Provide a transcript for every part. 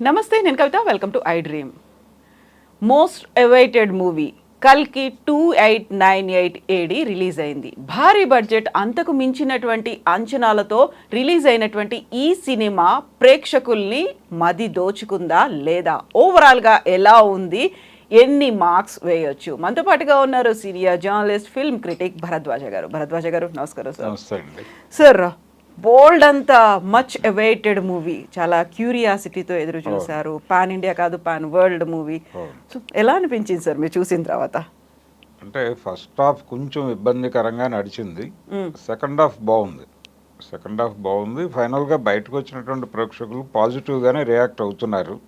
నమస్తే, నేను Kavitha. Welcome to iDream. Most awaited movie కల్కి 2898 ఏడి రిలీజ్ అయింది. భారీ బడ్జెట్, అంతకు మించినటువంటి అంచనాలతో రిలీజ్ అయినటువంటి ఈ సినిమా ప్రేక్షకుల్ని మది దోచుకుందా లేదా, ఓవరాల్గా ఎలా ఉంది, ఎన్ని మార్క్స్ వేయొచ్చు? మనతో పాటుగా ఉన్నారు senior journalist, film critic Bharadwaj గారు. భరద్వాజ గారు, నమస్కారం సార్. సార్, బోల్డ్ అంతా మచ్ అవైటెడ్ మూవీ, చాలా క్యూరియాసిటీతో ఎదురు చూశారు. పాన్ ఇండియా కాదు, పాన్ వరల్డ్ మూవీ. సో ఎలా అనిపించింది సార్ మీరు చూసిన తర్వాత? అంటే ఫస్ట్ హాఫ్ కొంచెం ఇబ్బందికరంగా నడిచింది, సెకండ్ హాఫ్ బాగుంది. ఫైనల్గా బయటకు వచ్చినటువంటి ప్రేక్షకులు పాజిటివ్గానే రియాక్ట్ అవుతున్నారు.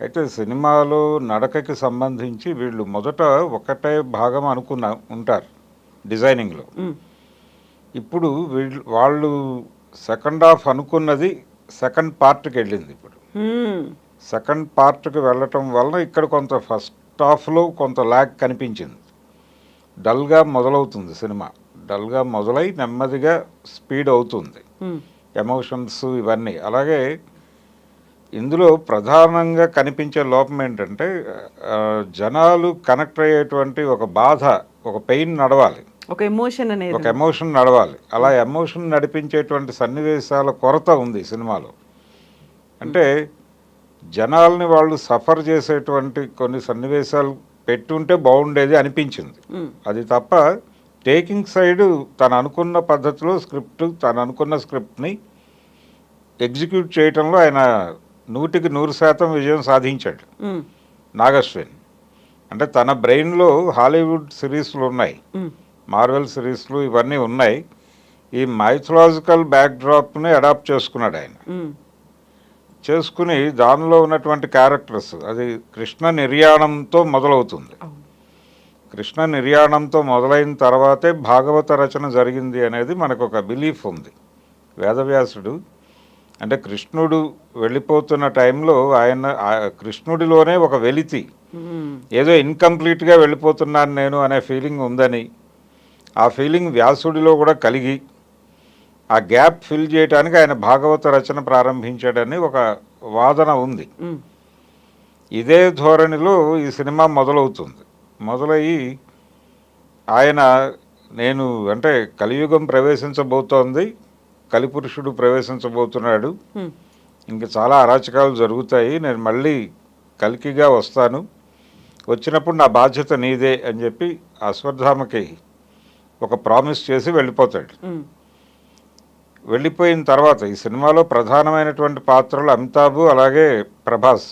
అయితే సినిమాలో నడకకి సంబంధించి వీళ్ళు మొదట ఒకటే భాగం ఉంటారు డిజైనింగ్లో. ఇప్పుడు వాళ్ళు సెకండ్ హాఫ్ అనుకున్నది సెకండ్ పార్ట్కి వెళ్ళింది. ఇప్పుడు సెకండ్ పార్ట్కి వెళ్ళటం వలన ఇక్కడ కొంత ఫస్ట్ హాఫ్లో కొంత ల్యాగ్ కనిపించింది. డల్గా మొదలవుతుంది సినిమా, డల్గా మొదలై నెమ్మదిగా స్పీడ్ అవుతుంది, ఎమోషన్స్ ఇవన్నీ. అలాగే ఇందులో ప్రధానంగా కనిపించే లోపం ఏంటంటే జనాలు కనెక్ట్ అయ్యేటువంటి ఒక బాధ, ఒక పెయిన్ నడవాలి, ఒక ఎమోషన్ నడవాలి. అలా ఎమోషన్ నడిపించేటువంటి సన్నివేశాల కొరత ఉంది సినిమాలో. అంటే జనాల్ని వాళ్ళు సఫర్ చేసేటువంటి కొన్ని సన్నివేశాలు పెట్టుంటే బాగుండేది అనిపించింది. అది తప్ప టేకింగ్ సైడ్ తను అనుకున్న పద్ధతిలో తను అనుకున్న స్క్రిప్ట్ని ఎగ్జిక్యూట్ చేయటంలో ఆయన 100% విజయం సాధించాడు నాగశ్విన్. అంటే తన బ్రెయిన్లో హాలీవుడ్ సిరీస్లు ఉన్నాయి, మార్వెల్ సిరీస్లు ఇవన్నీ ఉన్నాయి. ఈ మైథలాజికల్ బ్యాక్డ్రాప్ని అడాప్ట్ చేసుకున్నాడు ఆయన. చేసుకుని దానిలో ఉన్నటువంటి క్యారెక్టర్స్, అది కృష్ణ నిర్యాణంతో మొదలవుతుంది. కృష్ణ నిర్యాణంతో మొదలైన తర్వాతే భాగవత రచన జరిగింది అనేది మనకు ఒక బిలీఫ్ ఉంది. వేదవ్యాసుడు అంటే కృష్ణుడు వెళ్ళిపోతున్న టైంలో కృష్ణుడిలోనే ఒక వెలితి, ఏదో ఇన్కంప్లీట్గా వెళ్ళిపోతున్నాను నేను అనే ఫీలింగ్ ఉందని, ఆ ఫీలింగ్ వ్యాసుడిలో కూడా కలిగి ఆ గ్యాప్ ఫిల్ చేయడానికి ఆయన భాగవత రచన ప్రారంభించాడని ఒక వాదన ఉంది. ఇదే ధోరణిలో ఈ సినిమా మొదలయ్యి ఆయన అంటే కలియుగం ప్రవేశించబోతోంది, కలిపురుషుడు ప్రవేశించబోతున్నాడు, ఇంకా చాలా అరాచకాలు జరుగుతాయి, నేను మళ్ళీ కల్కిగా వస్తాను, వచ్చినప్పుడు నా బాధ్యత నీదే అని చెప్పి అశ్వత్థామకి ఒక ప్రామిస్ చేసి వెళ్ళిపోతాడు. వెళ్ళిపోయిన తర్వాత ఈ సినిమాలో ప్రధానమైనటువంటి పాత్రలు అమితాబ్ అలాగే ప్రభాస్.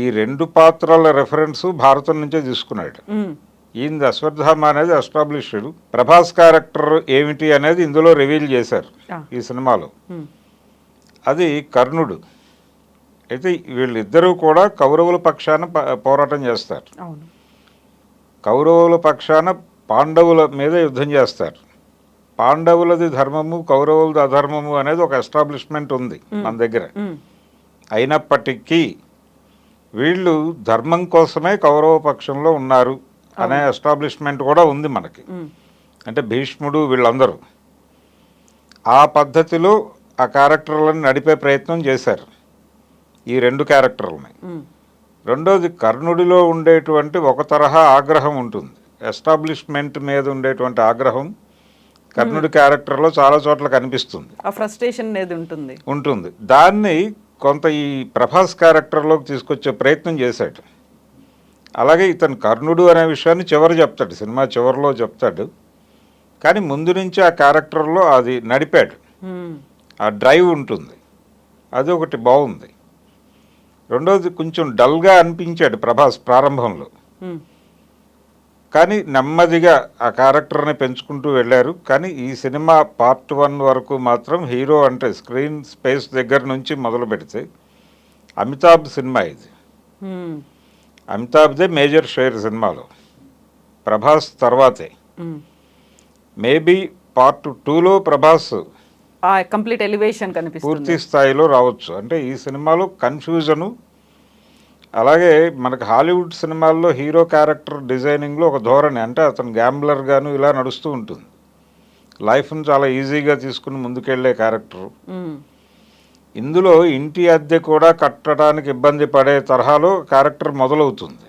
ఈ రెండు పాత్రల రెఫరెన్స్ భారతం నుంచే తీసుకున్నాడు. ఈయన అశ్వత్థామ అనేది ఎస్టాబ్లిష్డ్, ప్రభాస్ క్యారెక్టర్ ఏమిటి అనేది ఇందులో రివీల్ చేశారు ఈ సినిమాలో. అది కర్ణుడు. అయితే వీళ్ళిద్దరూ కూడా కౌరవుల పక్షాన పోరాటం చేస్తారు, కౌరవుల పక్షాన పాండవుల మీద యుద్ధం చేస్తారు. పాండవులది ధర్మము, కౌరవులది అధర్మము అనేది ఒక ఎస్టాబ్లిష్మెంట్ ఉంది మన దగ్గర. అయినప్పటికీ వీళ్ళు ధర్మం కోసమే కౌరవ పక్షంలో ఉన్నారు అనే ఎస్టాబ్లిష్మెంట్ కూడా ఉంది మనకి. అంటే భీష్ముడు వీళ్ళందరూ ఆ పద్ధతిలో ఆ క్యారెక్టర్లను నడిపే ప్రయత్నం చేశారు, ఈ రెండు క్యారెక్టర్లని. రెండోది, కర్ణుడిలో ఉండేటువంటి ఒక తరహా ఆగ్రహం ఉంటుంది, ఎస్టాబ్లిష్మెంట్ మీద ఉండేటువంటి ఆగ్రహం కర్ణుడి క్యారెక్టర్లో చాలా చోట్ల కనిపిస్తుంది, ఫ్రస్ట్రేషన్ ఉంటుంది. దాన్ని కొంత ఈ ప్రభాస్ క్యారెక్టర్లోకి తీసుకొచ్చే ప్రయత్నం చేశాడు. అలాగే ఇతను కర్ణుడు అనే విషయాన్ని చెప్తాడు, సినిమా చివరిలో చెప్తాడు. కానీ ముందు నుంచి ఆ క్యారెక్టర్లో అది నడిపాడు, ఆ డ్రైవ్ ఉంటుంది, అది ఒకటి బాగుంది. రెండోది, కొంచెం డల్గా అనిపించాడు ప్రభాస్ ప్రారంభంలో, కానీ నెమ్మదిగా ఆ క్యారెక్టర్ని పెంచుకుంటూ వెళ్ళారు. కానీ ఈ సినిమా పార్ట్ 1 వరకు మాత్రం హీరో అంటే స్క్రీన్ స్పేస్ దగ్గర నుంచి మొదలు పెడితే అమితాబ్ సినిమా ఇది. అమితాబ్దే మేజర్ షేర్ సినిమాలో, ప్రభాస్ తర్వాతే. మేబీ పార్ట్ 2లో ప్రభాస్ కంప్లీట్ ఎలివేషన్ పూర్తి స్థాయిలో రావచ్చు. అంటే ఈ సినిమాలో కన్ఫ్యూజను. అలాగే మనకు హాలీవుడ్ సినిమాల్లో హీరో క్యారెక్టర్ డిజైనింగ్లో ఒక ధోరణి, అంటే అతను గ్యాంబ్లర్ గాను ఇలా నడుస్తూ ఉంటుంది, లైఫ్ను చాలా ఈజీగా తీసుకుని ముందుకెళ్లే క్యారెక్టరు. ఇందులో ఇంటి అద్దె కూడా కట్టడానికి ఇబ్బంది పడే తరహాలో క్యారెక్టర్ మొదలవుతుంది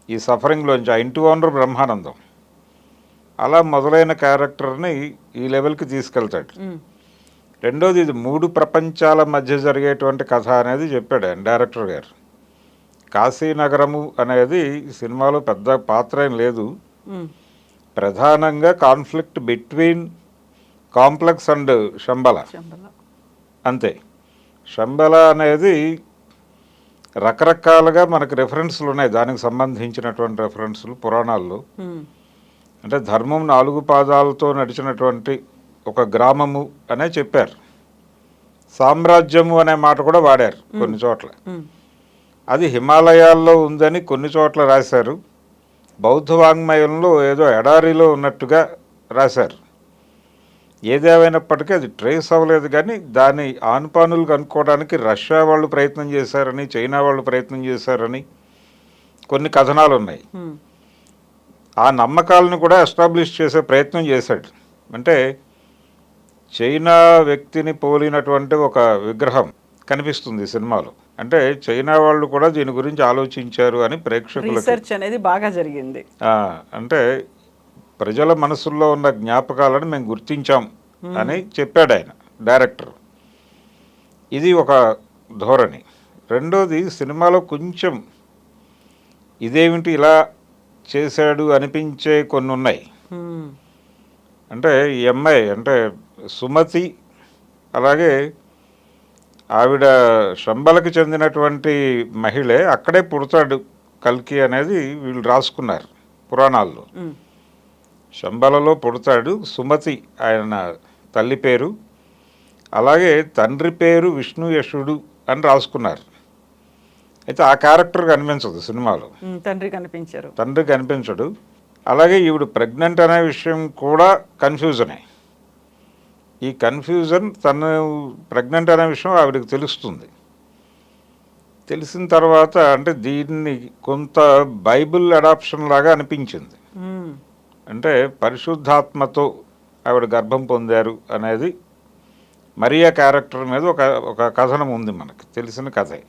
ఈ సఫరింగ్లోంచి. ఆ ఇంటి ఓనర్ బ్రహ్మానందం అలా మొదలైన క్యారెక్టర్ని ఈ లెవెల్కి తీసుకెళ్తాడు. రెండోది, ఇది 3 ప్రపంచాల మధ్య జరిగేటువంటి కథ అనేది చెప్పాడు ఆయన డైరెక్టర్ గారు. కాశీనగరము అనేది సినిమాలో పెద్ద పాత్ర ఏం లేదు, ప్రధానంగా conflict between complex and Shambhala అంతే. శంబల అనేది రకరకాలుగా మనకు రెఫరెన్స్లు ఉన్నాయి, దానికి సంబంధించినటువంటి రెఫరెన్స్లు పురాణాల్లో. అంటే ధర్మం 4 పాదాలతో నడిచినటువంటి ఒక గ్రామము అనే చెప్పారు. సామ్రాజ్యము అనే మాట కూడా వాడారు కొన్ని చోట్ల. అది హిమాలయాల్లో ఉందని కొన్ని చోట్ల రాశారు. బౌద్ధ వాంగ్మయంలో ఏదో ఎడారిలో ఉన్నట్టుగా రాశారు. ఏదేమైనప్పటికీ అది ట్రేస్ అవ్వలేదు. కానీ దాని ఆనుపానులు కనుక్కోవడానికి రష్యా వాళ్ళు ప్రయత్నం చేశారని, చైనా వాళ్ళు ప్రయత్నం చేశారని కొన్ని కథనాలు ఉన్నాయి. ఆ నమ్మకాలను కూడా ఎస్టాబ్లిష్ చేసే ప్రయత్నం చేశాడు. అంటే చైనా వ్యక్తిని పోలినటువంటి ఒక విగ్రహం కనిపిస్తుంది సినిమాలో. అంటే చైనా వాళ్ళు కూడా దీని గురించి ఆలోచించారు అని ప్రేక్షకులకు రీసెర్చ్ అనేది బాగా జరిగింది. అంటే ప్రజల మనసుల్లో ఉన్న జ్ఞాపకాలను మేము గుర్తించాం అని చెప్పాడు ఆయన డైరెక్టర్. ఇది ఒక ధోరణి. రెండోది, సినిమాలో కొంచెం ఇదేమిటి ఇలా చేశాడు అనిపించే కొన్ని ఉన్నాయి. అంటే ఈ అమ్మాయి అంటే సుమతి, అలాగే ఆవిడ శంబలకి చెందినటువంటి మహిళే, అక్కడే పుడతాడు కల్కి అనేది వీళ్ళు రాసుకున్నారు పురాణాల్లో. శంబలలో పుడతాడు. సుమతి ఆయన తల్లి పేరు, అలాగే తండ్రి పేరు విష్ణుయశుడు అని రాసుకున్నారు. అయితే ఆ క్యారెక్టర్ కనిపించదు సినిమాలో, తండ్రి కనిపించడు. అలాగే ఈవిడ ప్రెగ్నెంట్ అనే విషయం కూడా కన్ఫ్యూజనే. ఈ కన్ఫ్యూజన్, తను ప్రెగ్నెంట్ అనే విషయం ఆవిడకి తెలుస్తుంది. తెలిసిన తర్వాత అంటే దీన్ని కొంత బైబిల్ అడాప్షన్ లాగా అనిపించింది. అంటే పరిశుద్ధాత్మతో ఆవిడ గర్భం పొందారు అనేది మరియా క్యారెక్టర్ మీద ఒక కథనం ఉంది, మనకు తెలిసిన కథే.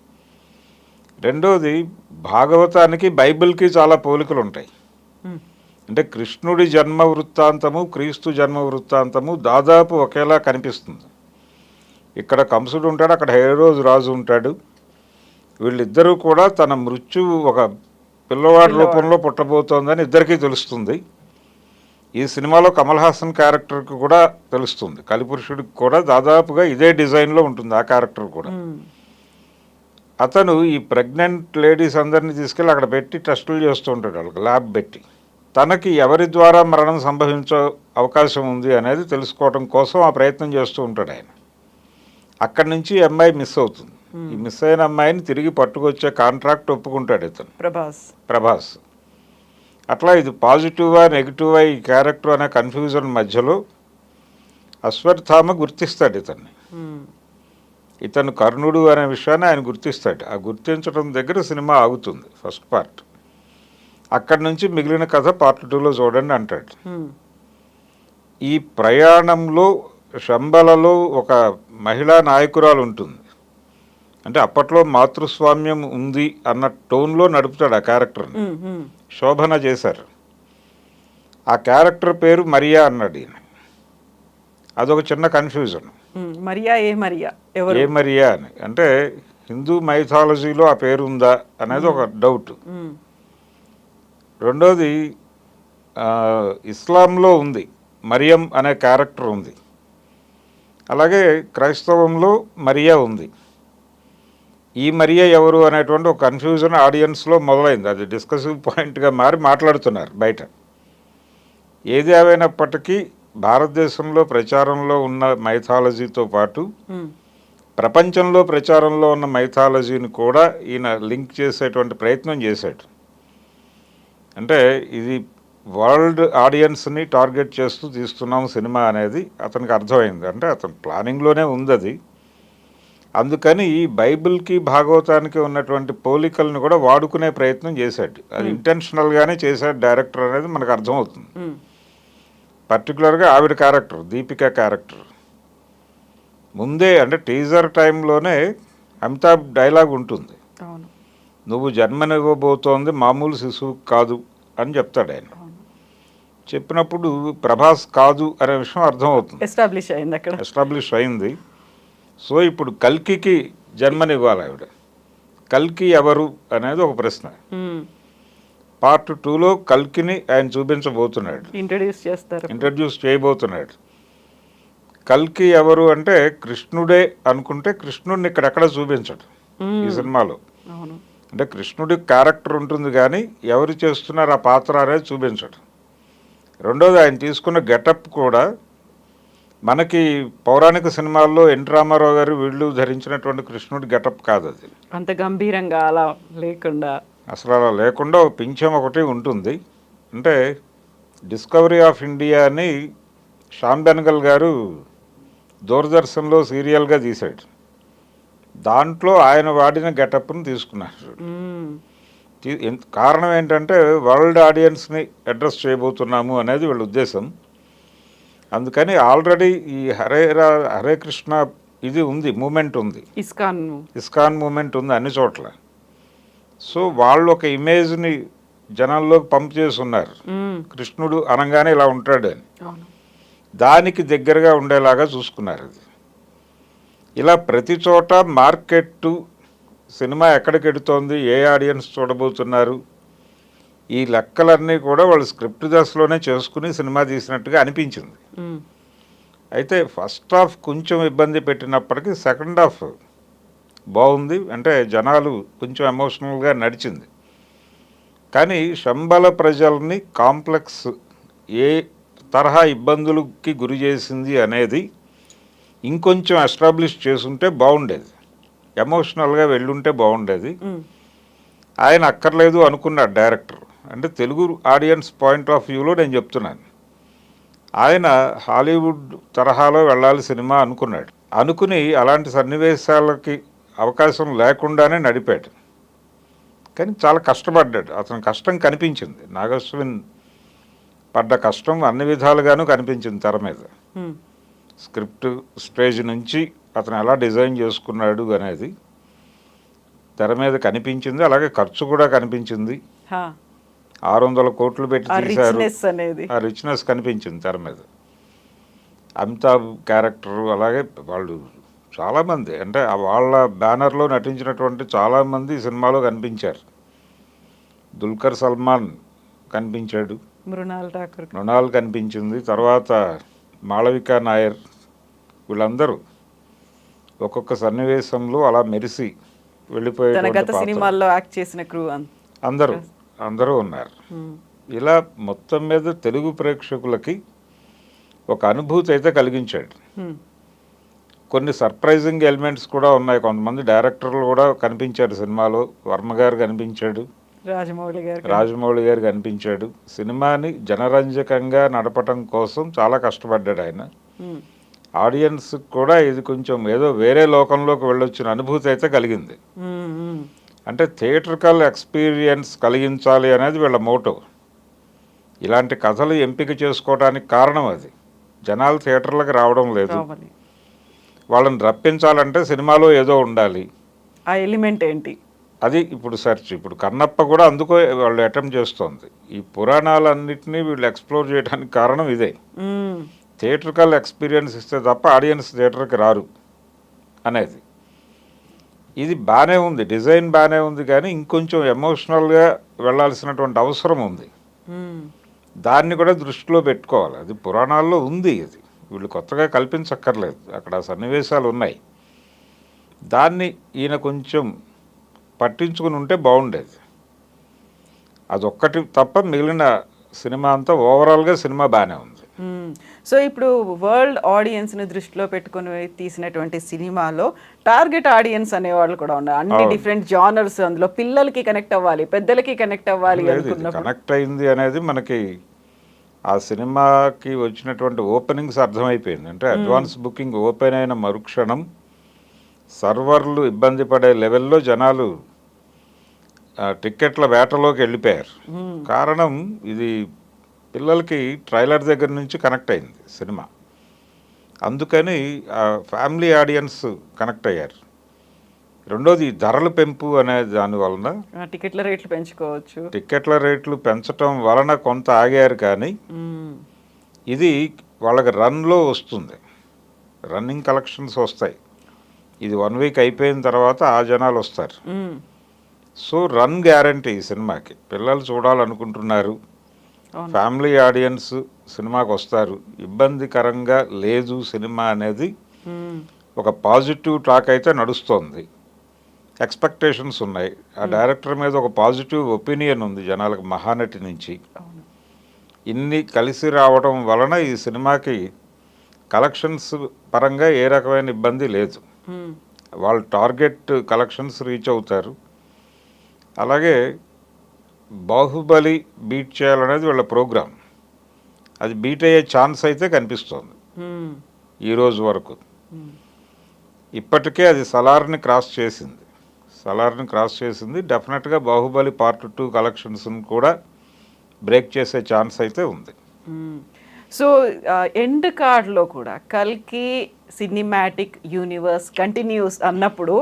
రెండోది, భాగవతానికి బైబిల్కి చాలా పోలికలు ఉంటాయి. అంటే కృష్ణుడి జన్మ వృత్తాంతము, క్రీస్తు జన్మ వృత్తాంతము దాదాపు ఒకేలా కనిపిస్తుంది. ఇక్కడ కంసుడు ఉంటాడు, అక్కడ హేరోదు రాజు ఉంటాడు. వీళ్ళిద్దరూ కూడా తన మృత్యువు ఒక పిల్లవాడి రూపంలో పుట్టబోతోందని ఇద్దరికీ తెలుస్తుంది. ఈ సినిమాలో కమల్ హాసన్ క్యారెక్టర్కి కూడా తెలుస్తుంది. కలిపురుషుడికి కూడా దాదాపుగా ఇదే డిజైన్లో ఉంటుంది ఆ క్యారెక్టర్ కూడా. అతను ఈ ప్రెగ్నెంట్ లేడీస్ అందరినీ తీసుకెళ్ళి అక్కడ పెట్టి టెస్టులు చేస్తూ ఉంటాడు, వాళ్ళకి ల్యాబ్ పెట్టి. తనకి ఎవరి ద్వారా మరణం సంభవించే అవకాశం ఉంది అనేది తెలుసుకోవడం కోసం ఆ ప్రయత్నం చేస్తూ ఉంటాడు ఆయన. అక్కడి నుంచి అమ్మాయి మిస్ అవుతుంది. ఈ మిస్ అయిన అమ్మాయిని తిరిగి పట్టుకొచ్చే కాంట్రాక్ట్ ఒప్పుకుంటాడు ఇతను, ప్రభాస్. అట్లా ఇది పాజిటివా నెగిటివా ఈ క్యారెక్టర్ అనే కన్ఫ్యూజన్ మధ్యలో అశ్వత్థామ గుర్తిస్తాడు ఇతన్ని. ఇతను కర్ణుడు అనే విషయాన్ని ఆయన గుర్తిస్తాడు. ఆ గుర్తించడం దగ్గర సినిమా ఆగుతుంది ఫస్ట్ పార్ట్. అక్కడి నుంచి మిగిలిన కథ పార్ట్ 2లో చూడండి అంటాడు. ఈ ప్రయాణంలో శంబలలో ఒక మహిళా నాయకురాలు ఉంటుంది. అంటే అప్పట్లో మాతృస్వామ్యం ఉంది అన్న టోన్లో నడుపుతాడు ఆ క్యారెక్టర్ని. శోభన చేశారు. ఆ క్యారెక్టర్ పేరు మరియా అన్నాడు ఈయన. అదొక చిన్న కన్ఫ్యూజన్. ఏ మరియా అని, అంటే హిందూ మైథాలజీలో ఆ పేరు ఉందా అనేది ఒక డౌట్. రెండోది, ఇస్లాంలో ఉంది, మరియం అనే క్యారెక్టర్ ఉంది. అలాగే క్రైస్తవంలో మరియా ఉంది. ఈ మరియా ఎవరు అనేటువంటి ఒక కన్ఫ్యూజన్ ఆడియన్స్లో మొదలైంది. అది డిస్కసివ్ పాయింట్గా మారి మాట్లాడుతున్నారు బయట. ఏది ఏమైనప్పటికీ భారతదేశంలో ప్రచారంలో ఉన్న మైథాలజీతో పాటు ప్రపంచంలో ప్రచారంలో ఉన్న మైథాలజీని కూడా ఈయన లింక్ చేసేటువంటి ప్రయత్నం చేశాడు. అంటే ఇది వరల్డ్ ఆడియన్స్ని టార్గెట్ చేస్తూ తీస్తున్నాం సినిమా అనేది అతనికి అర్థమైంది. అంటే అతను ప్లానింగ్లోనే ఉంది అది. అందుకని ఈ బైబిల్కి భాగవతానికి ఉన్నటువంటి పోలికలను కూడా వాడుకునే ప్రయత్నం చేశాడు. అది ఇంటెన్షనల్గానే చేశాడు డైరెక్టర్ అనేది మనకు అర్థమవుతుంది. పర్టికులర్గా ఆవిడ క్యారెక్టర్, దీపిక క్యారెక్టర్. ముందే అంటే టీజర్ టైంలోనే అమితాబ్ డైలాగ్ ఉంటుంది, అవును. నువ్వు జన్మనివ్వబోతోంది మామూలు శిశువు కాదు అని చెప్తాడు ఆయన. చెప్పినప్పుడు ప్రభాస్ కాదు అనే విషయం అర్థమవుతుంది, ఎస్టాబ్లిష్ అయింది అక్కడ. ఎస్టాబ్లిష్ అయింది. సో ఇప్పుడు కల్కికి జన్మనివ్వాలి ఆవిడ. కల్కి ఎవరు అనేది ఒక ప్రశ్న. పార్ట్ 2లో కల్కిని ఆయన చూపించబోతున్నాడు, ఇంట్రడ్యూస్ చేయబోతున్నాడు. కల్కి ఎవరు అంటే కృష్ణుడే అనుకుంటే కృష్ణుడిని ఇక్కడెక్కడ చూపించడు ఈ సినిమాలో. అంటే కృష్ణుడి క్యారెక్టర్ ఉంటుంది కానీ ఎవరు చేస్తున్నారు ఆ పాత్ర అనేది చూపించడు. రెండోది ఆయన తీసుకున్న గెటప్ కూడా మనకి పౌరాణిక సినిమాల్లో ఎన్టీ రామారావు గారు వీళ్ళు ధరించినటువంటి కృష్ణుడి గెటప్ కాదు అది. అంత గంభీరంగా అలా లేకుండా, అసలు అలా లేకుండా ఒక పింఛం ఒకటి ఉంటుంది. అంటే డిస్కవరీ ఆఫ్ ఇండియా అని శ్యామ్ బెనగల్ గారు దూరదర్శన్లో సీరియల్గా తీశాడు. దాంట్లో ఆయన వాడిన గెటప్ను తీసుకున్నారు. కారణం ఏంటంటే వరల్డ్ ఆడియన్స్ని అడ్రస్ చేయబోతున్నాము అనేది వీళ్ళ ఉద్దేశం. అందుకని ఆల్రెడీ ఈ హరే కృష్ణ ఇది ఉంది, మూమెంట్ ఉంది, ఇస్కాన్ మూమెంట్ ఉంది అన్ని చోట్ల. సో వాళ్ళు ఒక ఇమేజ్ని జనాల్లోకి పంప్ చేసి ఉన్నారు, కృష్ణుడు అనగానే ఇలా ఉంటాడు అని. దానికి దగ్గరగా ఉండేలాగా చూసుకున్నారు. అది ఇలా ప్రతి చోట మార్కెట్ సినిమా ఎక్కడికి ఎడుతోంది, ఏ ఆడియన్స్ చూడబోతున్నారు, ఈ లెక్కలన్నీ కూడా వాళ్ళు స్క్రిప్ట్ దశలోనే చేసుకుని సినిమా తీసినట్టుగా అనిపించింది. అయితే ఫస్ట్ హాఫ్ కొంచెం ఇబ్బంది పెట్టినప్పటికీ సెకండ్ హాఫ్ బాగుంది. అంటే జనాలు కొంచెం ఎమోషనల్గా నడిచింది. కానీ శంబల ప్రజల్ని కాంప్లెక్స్ ఏ తరహా ఇబ్బందులకి గురి చేసింది అనేది ఇంకొంచెం ఎస్టాబ్లిష్ చేసుంటే బాగుండేది, ఎమోషనల్గా వెళ్ళుంటే బాగుండేది. ఆయన అక్కర్లేదు అనుకున్నాడు డైరెక్టర్. అంటే తెలుగు ఆడియన్స్ పాయింట్ ఆఫ్ వ్యూలో నేను చెప్తున్నాను. ఆయన హాలీవుడ్ తరహాలో వెళ్ళాలి సినిమా అనుకున్నాడు. అనుకుని అలాంటి సన్నివేశాలకి అవకాశం లేకుండానే నడిపాడు. కానీ చాలా కష్టపడ్డాడు. అతని కష్టం కనిపించింది. నాగశ్విన్ పడ్డ కష్టం అన్ని విధాలుగానూ కనిపించింది తెర మీద. స్క్రిప్ట్ స్టేజ్ నుంచి అతను ఎలా డిజైన్ చేసుకున్నాడు అనేది తెర మీద కనిపించింది. అలాగే ఖర్చు కూడా కనిపించింది. 600 కోట్లు పెట్టి తీశారు. ఆ రిచ్నెస్ కనిపించింది తెర మీద. అమితాబ్ క్యారెక్టర్, అలాగే వాళ్ళు చాలామంది అంటే వాళ్ళ బ్యానర్లో నటించినటువంటి చాలామంది సినిమాలో కనిపించారు. దుల్కర్ సల్మాన్ కనిపించాడు, మృణాల్ కనిపించింది, తర్వాత మాళవిక నాయర్, వీళ్ళందరూ ఒక్కొక్క సన్నివేశంలో అలా మెరిసి వెళ్ళిపోయే అందరూ ఉన్నారు. ఇలా మొత్తం మీద తెలుగు ప్రేక్షకులకి ఒక అనుభూతి అయితే కలిగించాడు. కొన్ని సర్ప్రైజింగ్ ఎలిమెంట్స్ కూడా ఉన్నాయి. కొంతమంది డైరెక్టర్లు కూడా కనిపించారు సినిమాలో. వర్మ గారు కనిపించాడు, రాజమౌళి గారు కనిపించాడు. సినిమాని జనరంజకంగా నడపటం కోసం చాలా కష్టపడ్డాడు ఆయన. ఆడియన్స్ కూడా ఇది కొంచెం ఏదో వేరే లోకంలోకి వెళ్ళొచ్చిన అనుభూతి అయితే కలిగింది. అంటే థియేట్రికల్ ఎక్స్పీరియన్స్ కలిగించాలి అనేది వీళ్ళ మోటో. ఇలాంటి కథలు ఎంపిక చేసుకోవడానికి కారణం అది. జనాలు థియేటర్లకు రావడం లేదు, వాళ్ళని రప్పించాలంటే సినిమాలో ఏదో ఉండాలి. ఆ ఎలిమెంట్ ఏంటి అది ఇప్పుడు సెర్చ్. ఇప్పుడు కన్నప్ప కూడా అందుకో వాళ్ళు అటెంప్ట్ చేస్తోంది. ఈ పురాణాలన్నింటినీ వీళ్ళు ఎక్స్ప్లోర్ చేయడానికి కారణం ఇదే. థియేట్రికల్ ఎక్స్పీరియన్స్ ఇస్తే తప్ప ఆడియన్స్ థియేటర్కి రారు అనేది. ఇది బాగానే ఉంది, డిజైన్ బాగానే ఉంది, కానీ ఇంకొంచెం ఎమోషనల్గా వెళ్ళాల్సినటువంటి అవసరం ఉంది. దాన్ని కూడా దృష్టిలో పెట్టుకోవాలి. అది పురాణాల్లో ఉంది, అది వీళ్ళు కొత్తగా కల్పించక్కర్లేదు. అక్కడ సన్నివేశాలు ఉన్నాయి. దాన్ని ఈయన కొంచెం పట్టించుకుని ఉంటే బాగుండేది. అదొక్కటి తప్ప మిగిలిన సినిమా అంతా ఓవరాల్గా సినిమా బాగానే ఉంది. సో ఇప్పుడు వరల్డ్ ఆడియన్స్ని దృష్టిలో పెట్టుకుని తీసినటువంటి సినిమాలో టార్గెట్ ఆడియన్స్ అనేవాళ్ళు కూడా ఉన్నారు. అన్ని డిఫరెంట్ జానర్స్, అందులో పిల్లలకి కనెక్ట్ అవ్వాలి, పెద్దలకి కనెక్ట్ అవ్వాలి అనుకున్నప్పుడు కనెక్ట్ అయింది అనేది మనకి ఆ సినిమాకి వచ్చినటువంటి ఓపెనింగ్స్ అర్థమైపోయింది. అంటే అడ్వాన్స్ బుకింగ్ ఓపెన్ అయిన మరుక్షణం సర్వర్లు ఇబ్బంది పడే లెవెల్లో జనాలు టిక్కెట్ల వేటలోకి వెళ్ళిపోయారు. కారణం ఇది పిల్లలకి ట్రైలర్ దగ్గర నుంచి కనెక్ట్ అయింది సినిమా. అందుకని ఫ్యామిలీ ఆడియన్స్ కనెక్ట్ అయ్యారు. రెండోది ఈ ధరల పెంపు అనే దాని వలన టికెట్ల రేట్లు పెంచుకోవచ్చు. టికెట్ల రేట్లు పెంచటం వలన కొంత ఆగారు, కానీ మ్మ్. ఇది వాళ్ళకి రన్లో వస్తుంది, రన్నింగ్ కలెక్షన్స్ వస్తాయి. ఇది 1 వీక్ అయిపోయిన తర్వాత ఆ జనాలు వస్తారు. మ్మ్. సో రన్ గ్యారంటీ ఈ సినిమాకి. పిల్లలు చూడాలనుకుంటున్నారు, అవును. ఫ్యామిలీ ఆడియన్స్ సినిమాకి వస్తారు. ఇబ్బందికరంగా లేదు సినిమా అనేది మ్మ్. ఒక పాజిటివ్ టాక్ అయితే నడుస్తోంది. ఎక్స్పెక్టేషన్స్ ఉన్నాయి. ఆ డైరెక్టర్ మీద ఒక పాజిటివ్ ఒపీనియన్ ఉంది జనాలకు, మహానటి నుంచి. అవును. ఇన్ని కలిసి రావడం వలన ఈ సినిమాకి కలెక్షన్స్ పరంగా ఏ రకమైన ఇబ్బంది లేదు. మ్మ్. వాళ్ళు టార్గెట్ కలెక్షన్స్ రీచ్ అవుతారు. అలాగే బాహుబలి బీట్ చేయాలనేది వీళ్ళ ప్రోగ్రామ్. అది బీట్ అయ్యే ఛాన్స్ అయితే కనిపిస్తోంది మ్మ్. ఈరోజు వరకు. మ్మ్. ఇప్పటికే అది సలార్ని క్రాస్ చేసింది. డెఫినెట్గా బాహుబలి పార్ట్ 2 కలెక్షన్స్ని కూడా బ్రేక్ చేసే ఛాన్స్ అయితే ఉంది. సో ఎండ్ కార్డ్లో కూడా కల్కి సినిమాటిక్ యూనివర్స్ కంటిన్యూస్ అన్నప్పుడు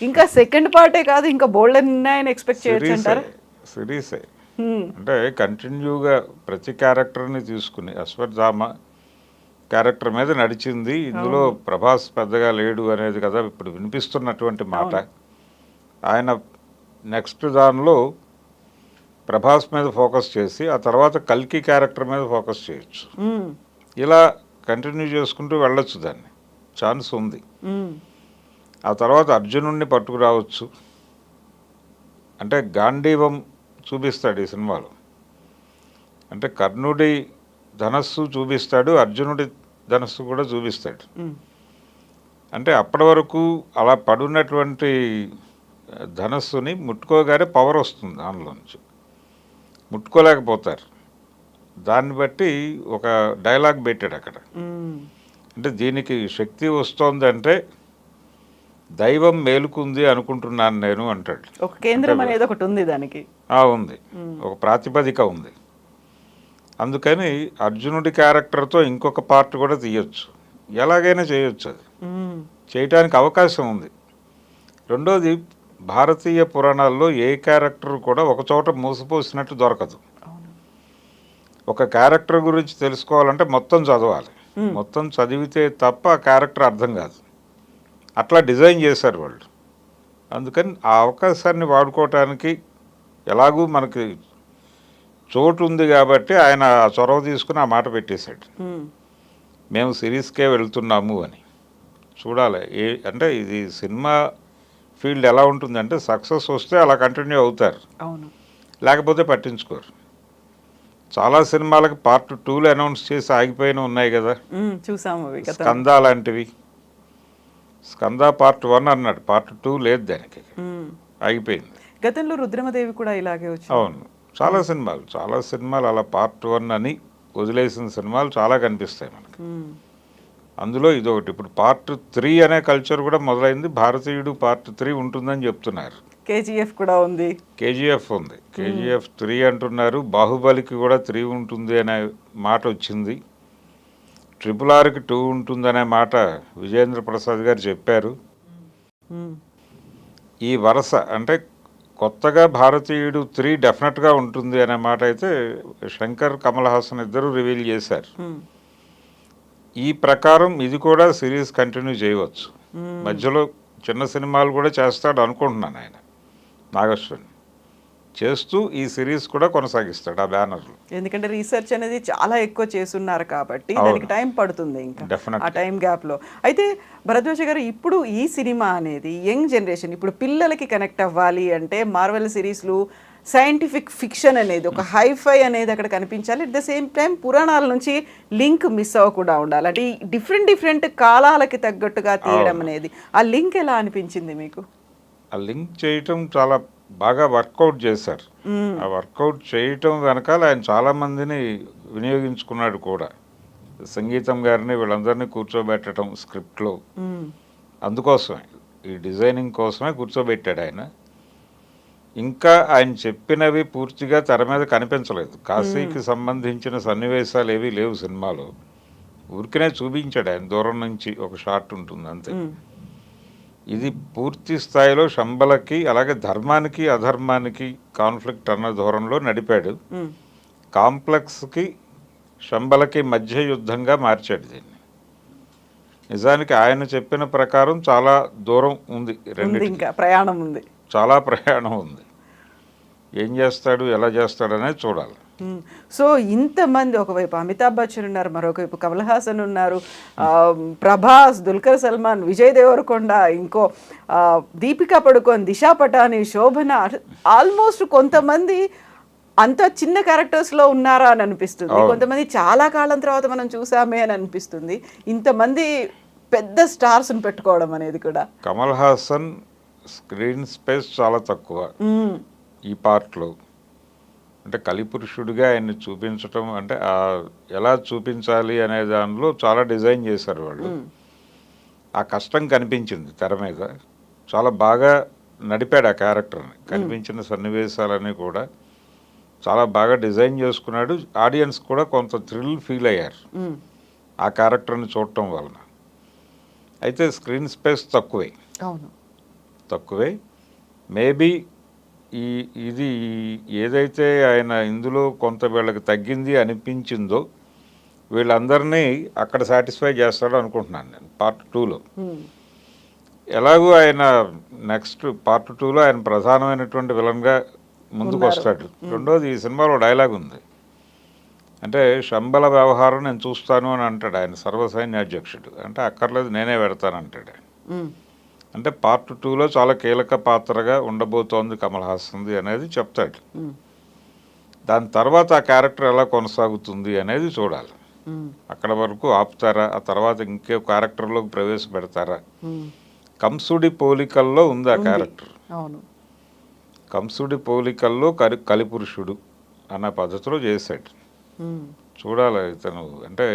ఇంకా సెకండ్ పార్టే కాదు, ఇంకా బోల్డ్ ఉన్నాయని ఎక్స్పెక్ట్ చేయొచ్చు అంటారా? సిరీసే అంటే కంటిన్యూగా ప్రతి క్యారెక్టర్ని తీసుకుని అశ్వత్థామ క్యారెక్టర్ మీద నడిచింది. ఇందులో ప్రభాస్ పెద్దగా లేడు అనేది కదా ఇప్పుడు వినిపిస్తున్నటువంటి మాట. ఆయన నెక్స్ట్ దానిలో ప్రభాస్ మీద ఫోకస్ చేసి ఆ తర్వాత కల్కి క్యారెక్టర్ మీద ఫోకస్ చేయొచ్చు. ఇలా కంటిన్యూ చేసుకుంటూ వెళ్ళొచ్చు, దాన్ని ఛాన్స్ ఉంది. ఆ తర్వాత అర్జునుడిని పట్టుకురావచ్చు. అంటే గాంధీవం చూపిస్తాడు ఈ సినిమాలో. అంటే కర్ణుడి ధనస్సు చూపిస్తాడు, అర్జునుడి ధనస్సు కూడా చూపిస్తాడు. అంటే అప్పటి వరకు అలా పడున్నటువంటి ధనస్సుని ముట్టుకోగానే పవర్ వస్తుంది, దానిలోంచి ముట్టుకోలేకపోతారు. దాన్ని బట్టి ఒక డైలాగ్ పెట్టాడు అక్కడ. అంటే దీనికి శక్తి వస్తోందంటే దైవం మేలుకుంది అనుకుంటున్నాను నేను అంటాడు. ఒక కేంద్రం అనేది ఒకటి ఉంది దానికి. ఉంది, ఒక ప్రాతిపదిక ఉంది. అందుకని అర్జునుడి క్యారెక్టర్తో ఇంకొక పార్ట్ కూడా తీయొచ్చు, ఎలాగైనా చేయొచ్చు. అది చేయటానికి అవకాశం ఉంది. రెండోది, భారతీయ పురాణాల్లో ఏ క్యారెక్టర్ కూడా ఒక చోట మూసిపోసినట్టు దొరకదు. ఒక క్యారెక్టర్ గురించి తెలుసుకోవాలంటే మొత్తం చదవాలి. మొత్తం చదివితే తప్ప ఆ క్యారెక్టర్ అర్థం కాదు. అట్లా డిజైన్ చేశారు వాళ్ళు. అందుకని ఆ అవకాశాన్ని వాడుకోవటానికి ఎలాగూ మనకి చోటు ఉంది కాబట్టి ఆయన చొరవ తీసుకుని ఆ మాట పెట్టేశాడు, మేము సిరీస్కే వెళ్తున్నాము అని. చూడాలి అంటే ఇది సినిమా ఫీల్డ్ ఎలా ఉంటుందంటే సక్సెస్ వస్తే అలా కంటిన్యూ అవుతారు, లేకపోతే పట్టించుకోరు. చాలా సినిమాలకు పార్ట్ 2 అనౌన్స్ చేసి ఆగిపోయిన ఉన్నాయి కదా, చూసాము. స్కంద లాంటివి. స్కంద పార్ట్ 1 అన్నాడు, పార్ట్ 2 లేదు, దానికి ఆగిపోయింది. గతంలో రుద్రమదేవి కూడా ఇలాగే వచ్చింది. అవును, చాలా సినిమాలు అలా పార్ట్ 1 అని వదిలేసిన సినిమాలు చాలా కనిపిస్తాయి మనకి. అందులో ఇదొకటి. ఇప్పుడు పార్ట్ 3 అనే కల్చర్ కూడా మొదలైంది. భారతీయుడు పార్ట్ 3 ఉంటుందని చెప్తున్నారు. కేజీఎఫ్ కూడా ఉంది. కేజీఎఫ్ 3 అంటున్నారు. బాహుబలికి కూడా 3 ఉంటుంది అనే మాట వచ్చింది. RRRకి 2 ఉంటుందనే మాట విజేంద్ర ప్రసాద్ గారు చెప్పారు. ఈ వరుస అంటే కొత్తగా భారతీయుడు 3 డెఫినెట్గా ఉంటుంది అనే మాట అయితే శంకర్, కమల్ హాసన్ ఇద్దరు రివీల్ చేశారు. ఈ ప్రకారం ఇది కూడా సిరీస్ కంటిన్యూ చేయవచ్చు. మధ్యలో చిన్న సినిమాలు కూడా చేస్తాడు అనుకుంటున్నాను ఆయన, నాగశ్వని చేస్తూ ఈ సిరీస్ కూడా కొనసాగిస్తాడు ఆ బ్యానర్లో. ఎందుకంటే రీసెర్చ్ అనేది చాలా ఎక్కువ చేస్తున్నారు కాబట్టి దానికి టైం పడుతుంది ఇంకా ఆ టైం గ్యాప్లో. అయితే భరద్వాజ గారు, ఇప్పుడు ఈ సినిమా అనేది యంగ్ జనరేషన్, ఇప్పుడు పిల్లలకి కనెక్ట్ అవ్వాలి అంటే మార్వెల్ సిరీస్లు, సైంటిఫిక్ ఫిక్షన్ అనేది, ఒక హైఫై అనేది అక్కడ కనిపించాలి. అట్ ద సేమ్ టైం పురాణాల నుంచి లింక్ మిస్ అవ్వకుండా ఉండాలి. అంటే డిఫరెంట్ కాలాలకి తగ్గట్టుగా తీయడం అనేది, ఆ లింక్ ఎలా అనిపించింది మీకు? ఆ లింక్ చేయటం చాలా బాగా వర్కౌట్ చేశారు. ఆ వర్కౌట్ చేయటం వెనకాల ఆయన చాలామందిని వినియోగించుకున్నాడు కూడా. సంగీతం గారిని వీళ్ళందరినీ కూర్చోబెట్టడం స్క్రిప్ట్లో, అందుకోసమే ఈ డిజైనింగ్ కోసమే కూర్చోబెట్టాడు ఆయన. ఇంకా ఆయన చెప్పినవి పూర్తిగా తెర మీద కనిపించలేదు. కాశీకి సంబంధించిన సన్నివేశాలు ఏవి లేవు సినిమాలో. ఊరికనే చూపించాడు ఆయన దూరం నుంచి ఒక షాట్ ఉంటుంది అంతే. ఇది పూర్తి స్థాయిలో శంబలకి అలాగే ధర్మానికి అధర్మానికి కాన్ఫ్లిక్ట్ అన్న ధోరణిలో నడిపాడు. కాంప్లెక్స్కి శంబలకి మధ్య యుద్ధంగా మార్చాడు దీన్ని. నిజానికి ఆయన చెప్పిన ప్రకారం చాలా దూరం ఉంది, ఇంకా ప్రయాణం ఉంది, చాలా ప్రయాణం ఉంది. ఏం చేస్తాడు ఎలా చేస్తాడు అనేది చూడాలి. సో ఇంతమంది, ఒకవైపు అమితాబ్ బచ్చన్ ఉన్నారు, మరొకవైపు కమల్ హాసన్ ఉన్నారు, ప్రభాస్, దుల్కర్ సల్మాన్, విజయ్ దేవరకొండ, ఇంకో దీపికా పడుకోన్, దిశా పటాని, శోభన, ఆల్మోస్ట్ కొంతమంది అంత చిన్న క్యారెక్టర్స్లో ఉన్నారా అని అనిపిస్తుంది, కొంతమంది చాలా కాలం తర్వాత మనం చూసామే అని అనిపిస్తుంది. ఇంతమంది పెద్ద స్టార్స్ని పెట్టుకోవడం అనేది కూడా. కమల్ హాసన్ స్క్రీన్ స్పేస్ చాలా తక్కువ ఈ పార్ట్లో. అంటే కలిపురుషుడిగా ఆయన్ని చూపించటం అంటే ఎలా చూపించాలి అనే దానిలో చాలా డిజైన్ చేశారు వాళ్ళు. ఆ కష్టం కనిపించింది తెర మీద. చాలా బాగా నడిపాడు ఆ క్యారెక్టర్ని. కనిపించిన సన్నివేశాలన్నీ కూడా చాలా బాగా డిజైన్ చేసుకున్నాడు. ఆడియన్స్ కూడా కొంత థ్రిల్ ఫీల్ అయ్యారు ఆ క్యారెక్టర్ని చూడటం వలన. అయితే స్క్రీన్ స్పేస్ తక్కువే. మేబీ ఇది ఏదైతే ఆయన ఇందులో కొంత వీళ్ళకి తగ్గింది అనిపించిందో వీళ్ళందరినీ అక్కడ సాటిస్ఫై చేస్తాడు అనుకుంటున్నాను నేను పార్ట్ 2లో. ఎలాగూ ఆయన నెక్స్ట్ పార్ట్ 2లో ఆయన ప్రధానమైనటువంటి విలన్గా ముందుకు వస్తాడు. రెండోది, ఈ సినిమాలో డైలాగ్ ఉంది, అంటే శంబల వ్యవహారం నేను చూస్తాను అని అంటాడు ఆయన, సర్వసైన్యాధ్యక్షుడు. అంటే అక్కర్లేదు నేనే పెడతాను అంటాడు. అంటే పార్ట్ 2లో చాలా కీలక పాత్రగా ఉండబోతోంది కమల్ హాసన్ది అనేది చెప్తాడు. దాని తర్వాత ఆ క్యారెక్టర్ ఎలా కొనసాగుతుంది అనేది చూడాలి. అక్కడ వరకు ఆపుతారా, ఆ తర్వాత ఇంకే క్యారెక్టర్లోకి ప్రవేశపెడతారా. కంసుడి పోలికల్లో ఉంది ఆ క్యారెక్టర్. కంసుడి పోలికల్లో కలిపురుషుడు అన్న పద్ధతిలో చేశాడు. చూడాలి ఇతను. అంటే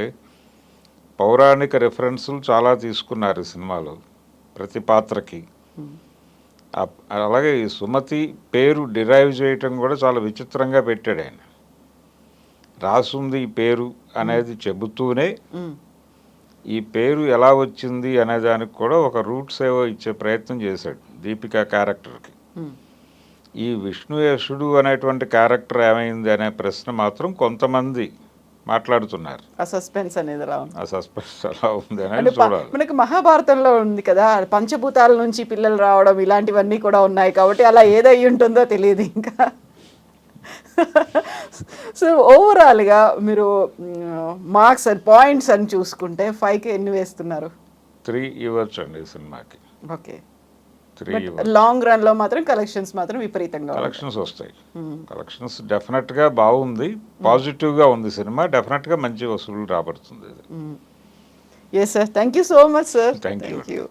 పౌరాణిక రెఫరెన్సులు చాలా తీసుకున్నారు సినిమాలో ప్రతి పాత్రకి. అలాగే ఈ సుమతి పేరు డిరైవ్ చేయటం కూడా చాలా విచిత్రంగా పెట్టాడు ఆయన. రాసుంది ఈ పేరు అనేది చెబుతూనే ఈ పేరు ఎలా వచ్చింది అనే దానికి కూడా ఒక రూట్స్ ఏవో ఇచ్చే ప్రయత్నం చేశాడు దీపికా క్యారెక్టర్కి. ఈ విష్ణుయేషుడు అనేటువంటి క్యారెక్టర్ ఏమైంది అనే ప్రశ్న మాత్రం కొంతమంది మాట్లాడుతున్నారు. ఆ సస్పెన్స్ అనేది ఎలా ఉంది అనేది చూడాలి. మనకి మహాభారతంలో ఉంది కదా, పంచభూతాల నుంచి పిల్లలు రావడం ఇలాంటివన్నీ కూడా ఉన్నాయి కాబట్టి అలా ఏదై ఉంటుందో తెలియదు ఇంకా. సో ఓవరాల్గా మీరు మార్క్స్ అండ్ పాయింట్స్ అని చూసుకుంటే 5కి ఎన్ని వేస్తున్నారు? 3 ఇవ్వచ్చు అండి సినిమాకి. ఓకే. లాంగ్ రన్ లో మాత్రం కలెక్షన్స్ మాత్రం విపరీతంగా కలెక్షన్స్ వస్తాయి. కలెక్షన్స్ డెఫినెట్ గా బాగుంది, పాజిటివ్ గా ఉంది సినిమా. డెఫినెట్ గా మంచి వసూళ్లు రాబడుతుంది. Yes sir, thank you so much sir. Thank you.